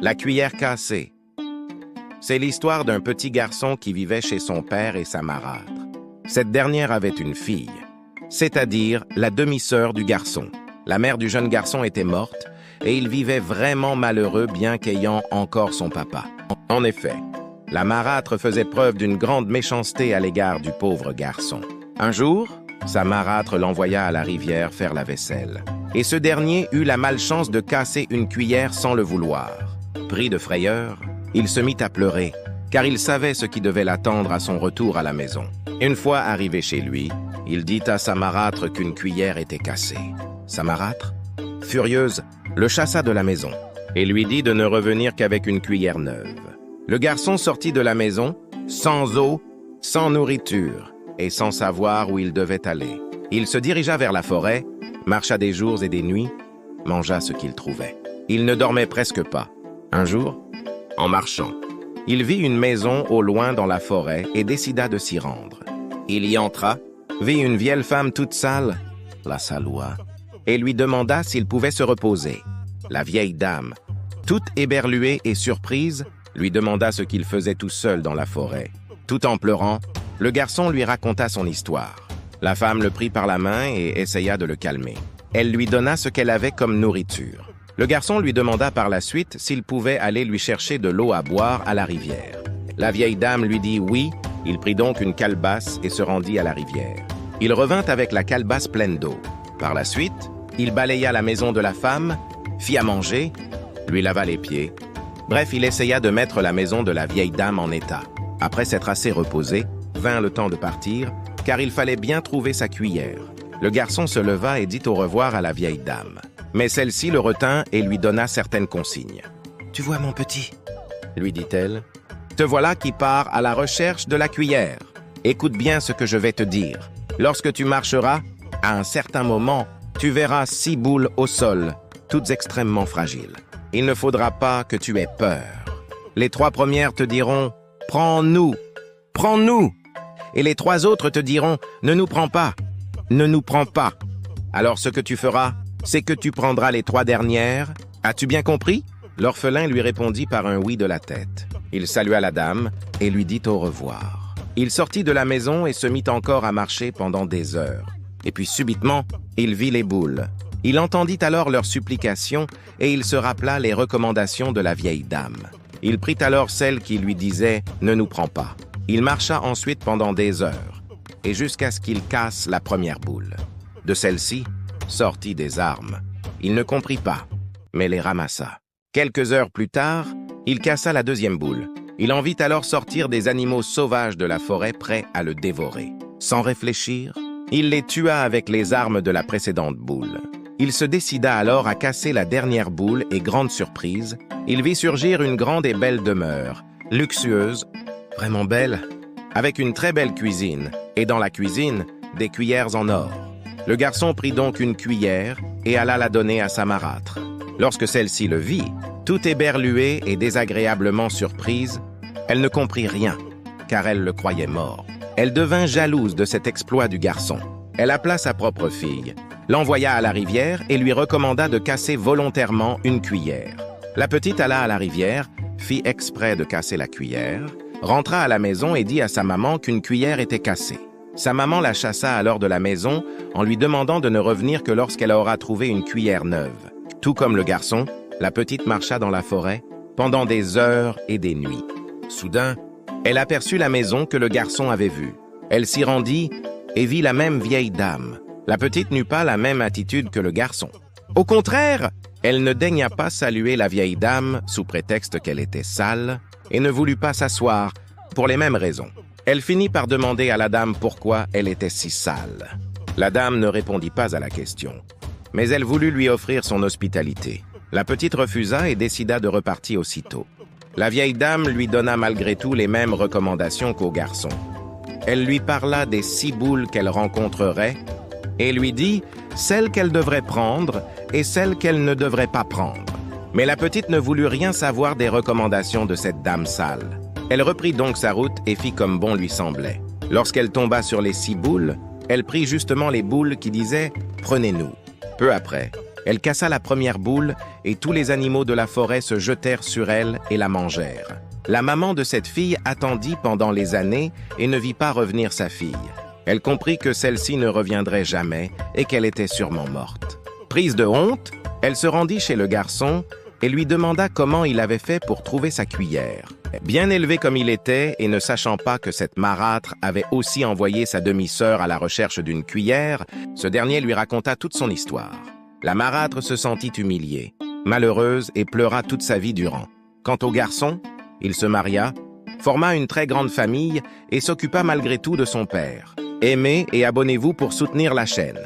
La cuillère cassée. C'est l'histoire d'un petit garçon qui vivait chez son père et sa marâtre. Cette dernière avait une fille, c'est-à-dire la demi-sœur du garçon. La mère du jeune garçon était morte et il vivait vraiment malheureux bien qu'ayant encore son papa. En effet, la marâtre faisait preuve d'une grande méchanceté à l'égard du pauvre garçon. Un jour, sa marâtre l'envoya à la rivière faire la vaisselle. Et ce dernier eut la malchance de casser une cuillère sans le vouloir. Pris de frayeur, il se mit à pleurer, car il savait ce qui devait l'attendre à son retour à la maison. Une fois arrivé chez lui, il dit à sa marâtre qu'une cuillère était cassée. Sa marâtre, furieuse, le chassa de la maison et lui dit de ne revenir qu'avec une cuillère neuve. Le garçon sortit de la maison, sans eau, sans nourriture et sans savoir où il devait aller. Il se dirigea vers la forêt, marcha des jours et des nuits, mangea ce qu'il trouvait. Il ne dormait presque pas. Un jour, en marchant, il vit une maison au loin dans la forêt et décida de s'y rendre. Il y entra, vit une vieille femme toute sale, la salua, et lui demanda s'il pouvait se reposer. La vieille dame, toute éberluée et surprise, lui demanda ce qu'il faisait tout seul dans la forêt. Tout en pleurant, le garçon lui raconta son histoire. La femme le prit par la main et essaya de le calmer. Elle lui donna ce qu'elle avait comme nourriture. Le garçon lui demanda par la suite s'il pouvait aller lui chercher de l'eau à boire à la rivière. La vieille dame lui dit oui. Il prit donc une calebasse et se rendit à la rivière. Il revint avec la calebasse pleine d'eau. Par la suite, il balaya la maison de la femme, fit à manger, lui lava les pieds. Bref, il essaya de mettre la maison de la vieille dame en état. Après s'être assez reposé, vint le temps de partir, car il fallait bien trouver sa cuillère. Le garçon se leva et dit au revoir à la vieille dame. Mais celle-ci le retint et lui donna certaines consignes. « Tu vois, mon petit, lui dit-elle, te voilà qui part à la recherche de la cuillère. Écoute bien ce que je vais te dire. Lorsque tu marcheras, à un certain moment, tu verras 6 boules au sol, toutes extrêmement fragiles. Il ne faudra pas que tu aies peur. Les 3 premières te diront « Prends-nous, prends-nous !» Et les 3 autres te diront « Ne nous prends pas, ne nous prends pas !» Alors ce que tu feras, c'est que tu prendras les 3 dernières. As-tu bien compris? L'orphelin lui répondit par un oui de la tête. Il salua la dame et lui dit au revoir. Il sortit de la maison et se mit encore à marcher pendant des heures. Et puis subitement, il vit les boules. Il entendit alors leurs supplications et il se rappela les recommandations de la vieille dame. Il prit alors celle qui lui disait « Ne nous prends pas ». Il marcha ensuite pendant des heures et jusqu'à ce qu'il casse la première boule. De celle-ci, sortit des armes. Il ne comprit pas, mais les ramassa. Quelques heures plus tard, il cassa la deuxième boule. Il en vit alors sortir des animaux sauvages de la forêt prêts à le dévorer. Sans réfléchir, il les tua avec les armes de la précédente boule. Il se décida alors à casser la dernière boule et grande surprise, il vit surgir une grande et belle demeure, luxueuse, vraiment belle, avec une très belle cuisine, et dans la cuisine, des cuillères en or. Le garçon prit donc une cuillère et alla la donner à sa marâtre. Lorsque celle-ci le vit, tout éberluée et désagréablement surprise, elle ne comprit rien, car elle le croyait mort. Elle devint jalouse de cet exploit du garçon. Elle appela sa propre fille, l'envoya à la rivière et lui recommanda de casser volontairement une cuillère. La petite alla à la rivière, fit exprès de casser la cuillère, rentra à la maison et dit à sa maman qu'une cuillère était cassée. Sa maman la chassa alors de la maison en lui demandant de ne revenir que lorsqu'elle aura trouvé une cuillère neuve. Tout comme le garçon, la petite marcha dans la forêt pendant des heures et des nuits. Soudain, elle aperçut la maison que le garçon avait vue. Elle s'y rendit et vit la même vieille dame. La petite n'eut pas la même attitude que le garçon. Au contraire, elle ne daigna pas saluer la vieille dame sous prétexte qu'elle était sale et ne voulut pas s'asseoir pour les mêmes raisons. Elle finit par demander à la dame pourquoi elle était si sale. La dame ne répondit pas à la question, mais elle voulut lui offrir son hospitalité. La petite refusa et décida de repartir aussitôt. La vieille dame lui donna malgré tout les mêmes recommandations qu'au garçon. Elle lui parla des 6 boules qu'elle rencontrerait et lui dit celles qu'elle devrait prendre et celles qu'elle ne devrait pas prendre. Mais la petite ne voulut rien savoir des recommandations de cette dame sale. Elle reprit donc sa route et fit comme bon lui semblait. Lorsqu'elle tomba sur les 6 boules, elle prit justement les boules qui disaient « Prenez-nous ». Peu après, Elle cassa la première boule et tous les animaux de la forêt se jetèrent sur elle et la mangèrent. La maman de cette fille attendit pendant les années et ne vit pas revenir sa fille. Elle comprit que celle-ci ne reviendrait jamais et qu'elle était sûrement morte. Prise de honte, elle se rendit chez le garçon et lui demanda comment il avait fait pour trouver sa cuillère. Bien élevé comme il était et ne sachant pas que cette marâtre avait aussi envoyé sa demi-sœur à la recherche d'une cuillère, ce dernier lui raconta toute son histoire. La marâtre se sentit humiliée, malheureuse et pleura toute sa vie durant. Quant au garçon, il se maria, forma une très grande famille et s'occupa malgré tout de son père. Aimez et abonnez-vous pour soutenir la chaîne.